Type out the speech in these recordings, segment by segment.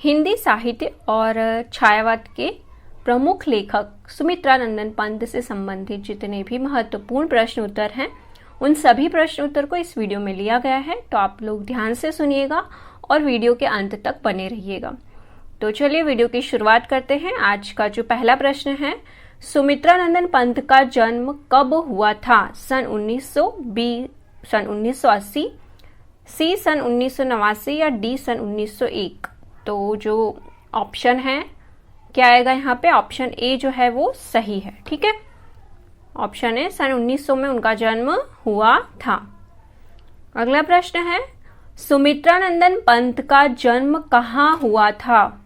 हिंदी साहित्य और छायावाद के प्रमुख लेखक सुमित्रानंदन पंत से संबंधित जितने भी महत्वपूर्ण प्रश्न उत्तर हैं उन सभी प्रश्न उत्तर को इस वीडियो में लिया गया है। तो आप लोग ध्यान से सुनिएगा और वीडियो के अंत तक बने रहिएगा। तो चलिए वीडियो की शुरुआत करते हैं। आज का जो पहला प्रश्न है, सुमित्रानंदन पंत का जन्म कब हुआ था? सन 1900, बी सन 1980, सी सन 1989 या डी सन 1901। तो जो ऑप्शन है क्या आएगा यहाँ पे? ऑप्शन ए जो है वो सही है। ठीक है, ऑप्शन ए सन 1900 में उनका जन्म हुआ था। अगला प्रश्न है, सुमित्रानंदन पंत का जन्म कहाँ हुआ था?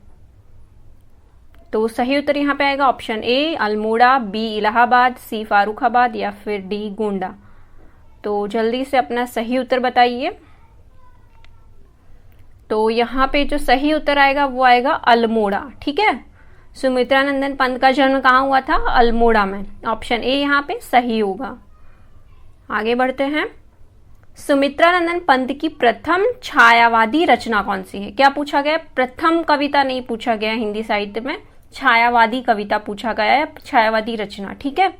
तो सही उत्तर यहाँ पे आएगा option A Almora, B Allahabad, C Farrukhabad या फिर डी गोंडा। तो जल्दी से अपना सही उत्तर बताइए। तो यहाँ पे जो सही उत्तर आएगा वो आएगा अल्मोड़ा। ठीक है, सुमित्रानंदन पंत का जन्म कहाँ हुआ था? अल्मोड़ा में। ऑप्शन ए यहाँ पे सही होगा। आगे बढ़ते हैं, सुमित्रानंदन पंत की प्रथम छायावादी रचना कौन सी है? क्या पूछा गया? प्रथम कविता नहीं पूछा गया हिंदी साहित्य में, छायावादी कविता पूछा गया है, छायावादी रचना। ठीक है,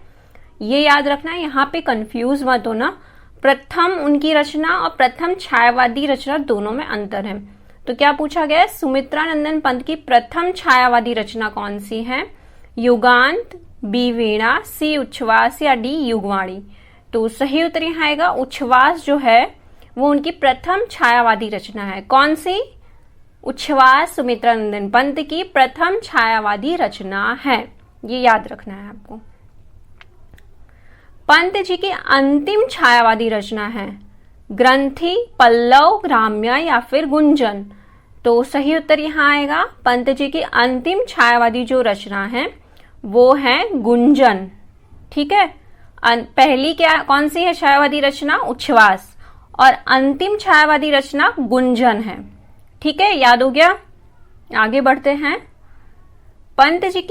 ये याद रखना है, यहाँ पे कंफ्यूज मत होना। प्रथम उनकी रचना और प्रथम छायावादी रचना दोनों में अंतर है। तो क्या पूछा गया है? सुमित्रानंदन पंत की प्रथम छायावादी रचना कौन सी है? युगांत, बी वीणा, सी उच्छ्वास या डी युगवाणी। तो सही उत्तर यहाँ आएगा उच्छ्वास जो है वो उनकी प्रथम छायावादी रचना है। कौन सी? उच्छ्वास सुमित्रानंदन पंत की प्रथम छायावादी रचना है, ये याद रखना है आपको। पंत जी की अंतिम छायावादी रचना है ग्रंथि, पल्लव, ग्राम्य या फिर गुंजन। तो सही उत्तर यहाँ आएगा पंत जी की अंतिम छायावादी जो रचना है वो है गुंजन। ठीक है, पहली क्या कौन सी है छायावादी रचना? उच्छ्वास, और अंतिम छायावादी रचना गुंजन है। ठीक है, याद हो गया। आगे बढ़ते हैं, पंत जी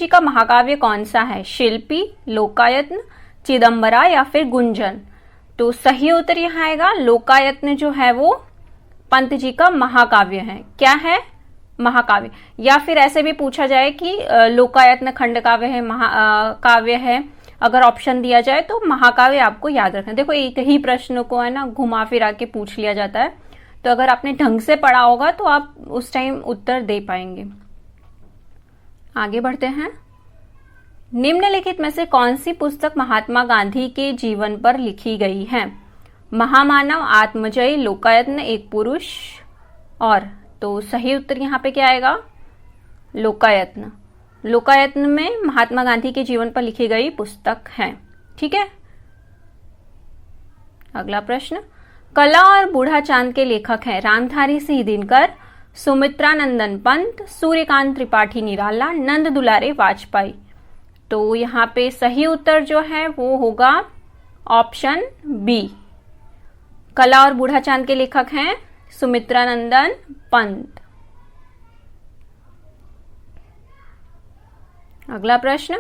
का महाकाव्य कौन सा है? शिल्पी, लोकायत्न, चिदंबरा या फिर गुंजन। तो सही उत्तर यहाँ आएगा लोकायत्न जो है वो पंत जी का महाकाव्य है। क्या है? महाकाव्य। या फिर ऐसे भी पूछा जाए कि लोकायत्न खंड काव्य है, महाकाव्य है। अगर ऑप्शन दिया जाए तो महाकाव्य आपको याद रखना। देखो एक ही प्रश्न को है ना घुमा फिरा के पूछ लिया जाता है, तो अगर आपने ढंग से पढ़ा होगा तो आप उस टाइम उत्तर दे पाएंगे। आगे बढ़ते हैं, निम्नलिखित में से कौन सी पुस्तक महात्मा गांधी के जीवन पर लिखी गई है? महामानव, आत्मजयी, लोकायत्न, एक पुरुष और। तो सही उत्तर यहाँ पे क्या आएगा? लोकायत्न। लोकायत्न में महात्मा गांधी के जीवन पर लिखी गई पुस्तक है। ठीक है, अगला प्रश्न, कला और बूढ़ा चांद के लेखक हैं रामधारी सिंह दिनकर, सुमित्रानंदन पंत, सूर्यकांत त्रिपाठी निराला, नंद दुलारे वाजपेयी। तो यहाँ पे सही उत्तर जो है वो होगा ऑप्शन बी। कला और बूढ़ा चांद के लेखक हैं सुमित्रानंदन पंत। अगला प्रश्न,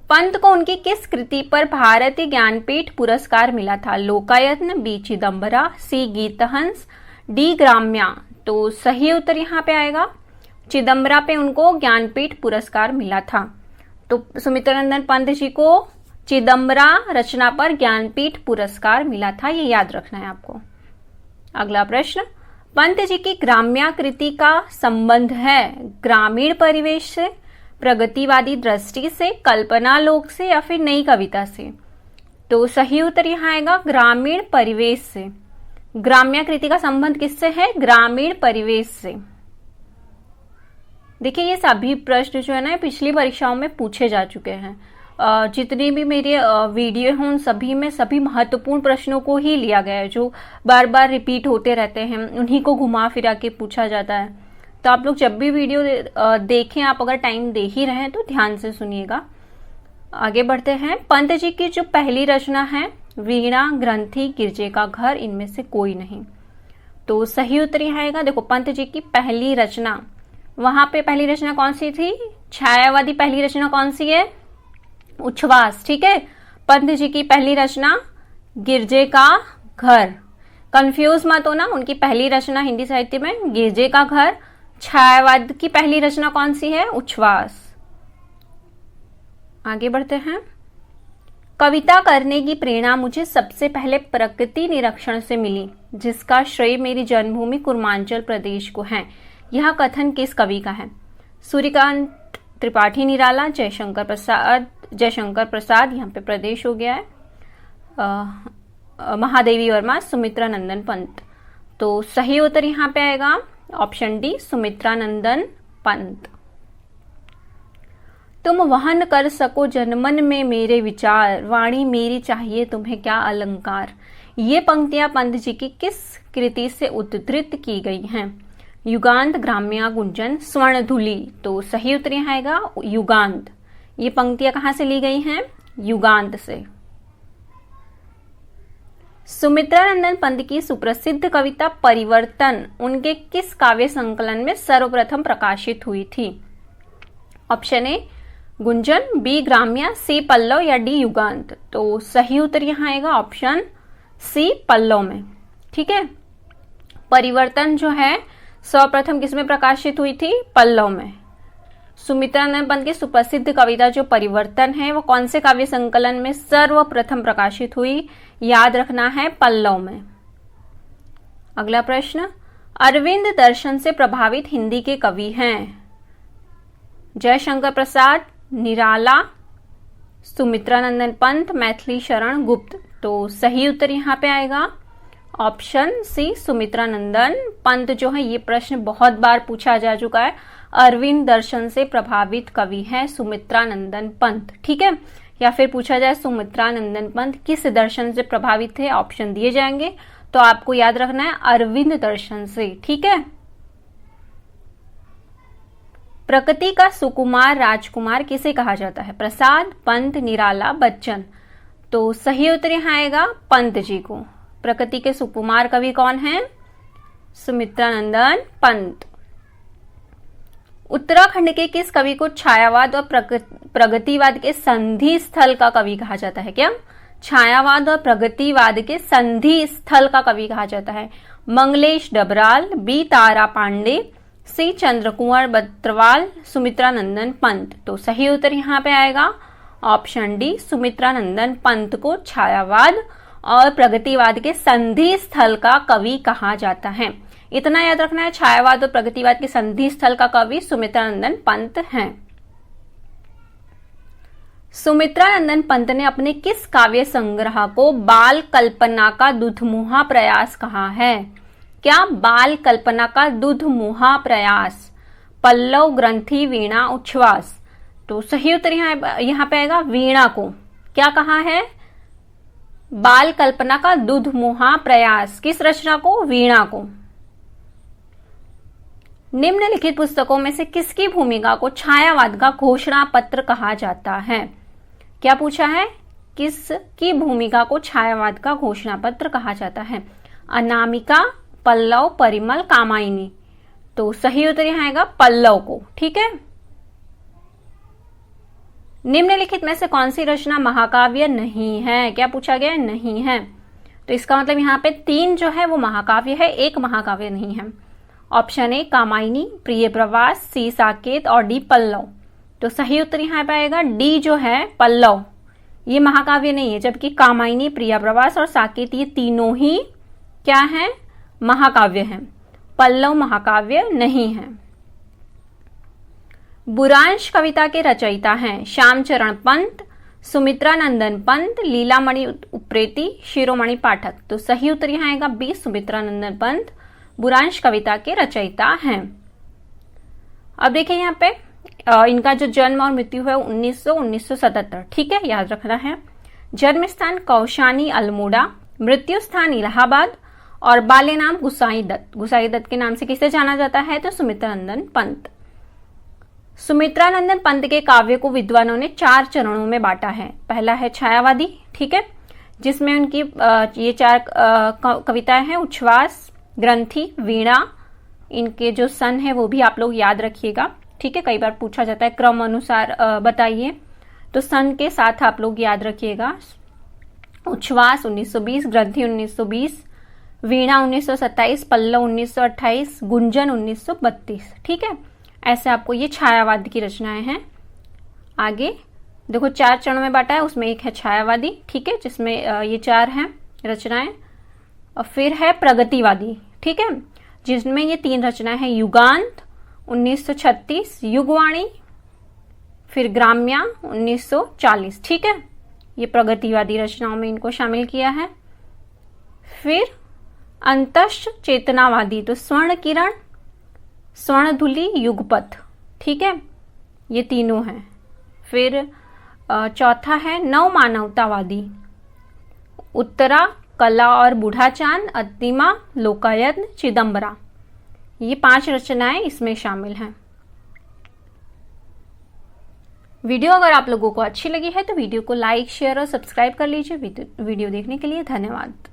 पंत को उनकी किस कृति पर भारतीय ज्ञानपीठ पुरस्कार मिला था? लोकायत्न, बी चिदंबरा, सी गीतहंस, डी ग्राम्या। तो सही उत्तर यहाँ पे आएगा चिदंबरा पे उनको ज्ञानपीठ पुरस्कार मिला था। तो सुमित्रानंदन पंत जी को चिदंबरा रचना पर ज्ञानपीठ पुरस्कार मिला था, ये याद रखना है आपको। अगला प्रश्न, पंत जी की ग्राम्या कृति का संबंध है ग्रामीण परिवेश से, प्रगतिवादी दृष्टि से, कल्पना लोक से या फिर नई कविता से। तो सही उत्तर यहाँ आएगा ग्रामीण परिवेश से। ग्राम्य कृति का संबंध किससे है? ग्रामीण परिवेश से। देखिए ये सभी प्रश्न जो है ना पिछली परीक्षाओं में पूछे जा चुके हैं। जितनी भी मेरे वीडियो हैं उन सभी में सभी महत्वपूर्ण प्रश्नों को ही लिया गया है, जो बार बार रिपीट होते रहते हैं, उन्हीं को घुमा फिरा के पूछा जाता है। तो आप लोग जब भी वीडियो देखें, आप अगर टाइम दे ही रहे हैं तो ध्यान से सुनिएगा। आगे बढ़ते हैं, पंत जी की जो पहली रचना है वीणा, ग्रंथि, गिरजे का घर, इनमें से कोई नहीं। तो सही उत्तर यहाँ आएगा, देखो पंत जी की पहली रचना, वहां पे पहली रचना कौन सी थी? छायावादी पहली रचना कौन सी है? उच्छ्वास। ठीक है, पंत जी की पहली रचना गिरजे का घर, कंफ्यूज मत हो ना, उनकी पहली रचना हिंदी साहित्य में गिरजे का घर। छायावाद की पहली रचना कौन सी है? उच्छ्वास। आगे बढ़ते हैं। कविता करने की प्रेरणा मुझे सबसे पहले प्रकृति निरीक्षण से मिली, जिसका श्रेय मेरी जन्मभूमि कुर्मांचल प्रदेश को है। यह कथन किस कवि का है? सूर्यकांत त्रिपाठी निराला, जयशंकर प्रसाद, यहाँ पे प्रदेश हो गया है, महादेवी वर्मा, सुमित्रा नंदन पंत। तो सही उत्तर यहाँ पे आएगा ऑप्शन डी, सुमित्रा नंदन पंत। तुम वहन कर सको जनमन में मेरे विचार, वाणी मेरी चाहिए तुम्हें क्या अलंकार। ये पंक्तियां पंत जी की किस कृति से उद्धृत की गई हैं? युगांत, ग्राम्या, गुंजन, स्वर्णधुली। तो सही उत्तर यहाँ आएगा युगांत। ये पंक्तियां कहां से ली गई हैं? युगांत से। सुमित्रा नंदन पंत की सुप्रसिद्ध कविता परिवर्तन उनके किस काव्य संकलन में सर्वप्रथम प्रकाशित हुई थी? ऑप्शन ए गुंजन, बी ग्राम्या, सी पल्लव या डी युगांत। तो सही उत्तर यहाँ आएगा ऑप्शन सी पल्लव में। ठीक है, परिवर्तन जो है सर्वप्रथम किसमें प्रकाशित हुई थी? पल्लव में। सुमित्रा नंदन पंत की सुप्रसिद्ध कविता जो परिवर्तन है वो कौन से काव्य संकलन में सर्वप्रथम प्रकाशित हुई? याद रखना है पल्लव में। अगला प्रश्न, अरविंद दर्शन से प्रभावित हिंदी के कवि हैं? जयशंकर प्रसाद, निराला, सुमित्रा नंदन पंत, मैथिली शरण गुप्त। तो सही उत्तर यहाँ पे आएगा ऑप्शन सी, सुमित्रा नंदन पंत। जो है ये प्रश्न बहुत बार पूछा जा चुका है। अरविंद दर्शन से प्रभावित कवि है सुमित्रा नंदन पंत। ठीक है, या फिर पूछा जाए सुमित्रा नंदन पंत किस दर्शन से प्रभावित थे, ऑप्शन दिए जाएंगे तो आपको याद रखना है अरविंद दर्शन से। ठीक है, प्रकृति का सुकुमार राजकुमार किसे कहा जाता है? प्रसाद, पंत, निराला, बच्चन। तो सही उत्तर यहाँ आएगा पंत जी को। प्रकृति के सुकुमार कवि कौन है? सुमित्रा नंदन पंत। उत्तराखंड के किस कवि को छायावाद और प्रगतिवाद के संधि स्थल का कवि कहा जाता है? क्या छायावाद और प्रगतिवाद के संधि स्थल का कवि कहा जाता है? मंगलेश डबराल, बी तारा पांडे, सी चंद्रकुंवर बत्रवाल, सुमित्रा नंदन पंत। तो सही उत्तर यहाँ पे आएगा ऑप्शन डी, सुमित्रा नंदन पंत को छायावाद और प्रगतिवाद के संधि स्थल का कवि कहा जाता है। इतना याद रखना है, छायावाद और प्रगतिवाद के संधि स्थल का कवि सुमित्रा नंदन पंत हैं। सुमित्रा नंदन पंत ने अपने किस काव्य संग्रह को बाल कल्पना का दुधमुहा प्रयास कहा है? क्या बाल कल्पना का दुधमुहा प्रयास? पल्लव, ग्रंथि, वीणा, उच्छ्वास। तो सही उत्तर यहाँ पे आएगा वीणा को। क्या कहा है? बाल कल्पना का दुधमुहा प्रयास। किस रचना को? वीणा को। निम्नलिखित पुस्तकों में से किसकी भूमिका को छायावाद का घोषणा पत्र कहा जाता है? क्या पूछा है? किसकी भूमिका को छायावाद का घोषणा पत्र कहा जाता है? अनामिका, पल्लव, परिमल, कामायनी। तो सही उत्तर यहाँ आएगा पल्लव को। ठीक है, निम्नलिखित में से कौन सी रचना महाकाव्य नहीं है? क्या पूछा गया? नहीं है। तो इसका मतलब यहाँ पे 3 जो है वो महाकाव्य है, 1 महाकाव्य नहीं है। ऑप्शन ए कामायनी, प्रिय प्रवास, सी साकेत और डी पल्लव। तो सही उत्तर यहाँ पे आएगा डी जो है पल्लव। ये महाकाव्य नहीं है, जबकि कामायनी, प्रिय प्रवास और साकेत ये तीनों ही क्या है? महाकाव्य हैं। पल्लव महाकाव्य नहीं है। बुरांश कविता के रचयिता हैं श्यामचरण पंत, सुमित्रा नंदन पंत, लीलामणि उप्रेती, शिरोमणि पाठक। तो सही उत्तर यहाँ आएगा बी, सुमित्रा नंदन पंत बुरांश कविता के रचयिता हैं। अब देखिए यहाँ पे इनका जो जन्म और मृत्यु है 1977। ठीक है, याद रखना है। जन्म स्थान कौशानी अल्मोड़ा, मृत्यु स्थान इलाहाबाद और बाल्य नाम गुसाई दत्त। गुसाई दत्त के नाम से किसे जाना जाता है? तो सुमित्रा नंदन पंत। सुमित्रा नंदन पंत के काव्य को विद्वानों ने 4 चरणों में बांटा है। पहला है छायावादी, ठीक है, जिसमें उनकी ये 4 कविताएं हैं, उच्छ्वास, ग्रंथि, वीणा। इनके जो सन है वो भी आप लोग याद रखिएगा। ठीक है, कई बार पूछा जाता है क्रम अनुसार बताइए, तो सन के साथ आप लोग याद रखिएगा। उच्छ्वास 1920, ग्रंथि 1920, वीणा 1927, पल्लव 1928, गुंजन 1932। ठीक है, ऐसे आपको ये छायावाद की रचनाएं हैं। आगे देखो 4 चरणों में बांटा है, उसमें एक है छायावादी। ठीक है, जिसमें ये 4 हैं रचनाएं। और फिर है प्रगतिवादी। ठीक है, जिसमें ये 3 रचनाएं हैं, युगांत 1936, युगवाणी, फिर ग्राम्या 1940। ठीक है, ये प्रगतिवादी रचनाओं में इनको शामिल किया है। फिर अंतश्च चेतनावादी, तो स्वर्ण किरण, स्वर्णधुली, युगपथ। ठीक है, ये तीनों हैं। फिर चौथा है नव मानवतावादी, उत्तरा, कला और बूढ़ा चांद, अंतिमा, लोकायत्न, चिदंबरा। ये 5 रचनाएं इसमें शामिल हैं। वीडियो अगर आप लोगों को अच्छी लगी है तो वीडियो को लाइक, शेयर और सब्सक्राइब कर लीजिए। वीडियो देखने के लिए धन्यवाद।